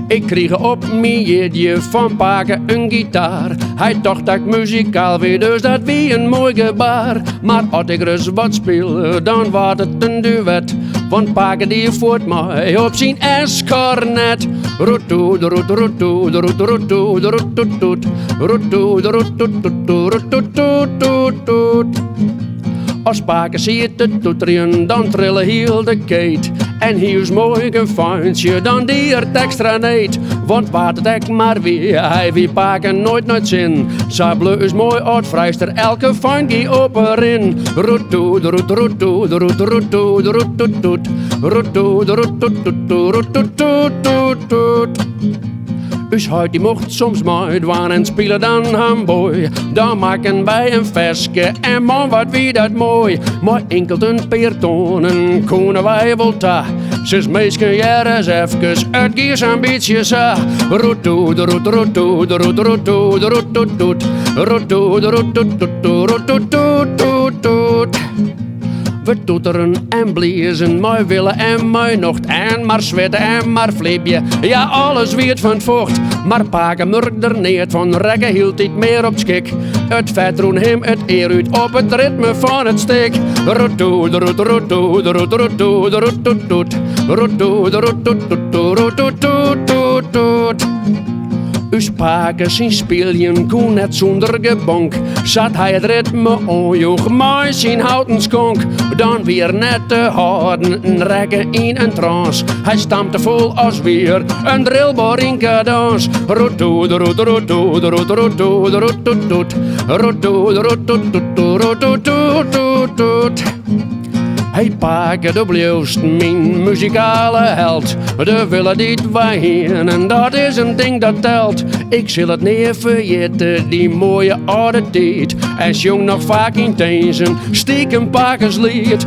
Ik kreeg op mijn jeetje van Paken een gitaar. Hij dacht dat ik muzikaal weer, dus dat wie een mooi gebaar. Maar als ik eens wat speel, dan wordt het een duet. Want Paken die voert mij op zijn escornet. Als Paken ziet het toeteren, dan trillen heel de keet. En hier is mooi gefijntje, dan die er extra neet. Want wat het ek maar weer, hij wie Paken nooit zin. Zijn bleu is mooi uit vrijster, elke fijn die op erin. Dus huid die mocht soms mooi dwaan en spelen dan hamboy. Dan maken wij een versje en man wat wie dat mooi. Maar enkel een peertonen konen wij wel ta. Zes meisken jaren even, het giers een beetje sa. We toeteren en bliezen, mooi willen en mooi nocht. En maar zweten en maar fleepje, ja alles weet van het vocht. Maar Paken murkt er niet van, rekken hield niet meer op schik. Het vet roen hem het eer uit op het ritme van het stik. Us Paken zijn speeljen kon net zonder gebonk. Zat hij het ritme onjoeg, maar zijn houten skonk. Dan weer net te houden, een rekken in een trance. Hij stampte vol als weer een drillbar in cadans. Hey Paken, de blijft mijn muzikale held. De willen dit wij heen en dat is een ding dat telt. Ik zal het niet vergeten, die mooie oude tijd. Als jong nog vaak in tezen, stiekem Pakens lied.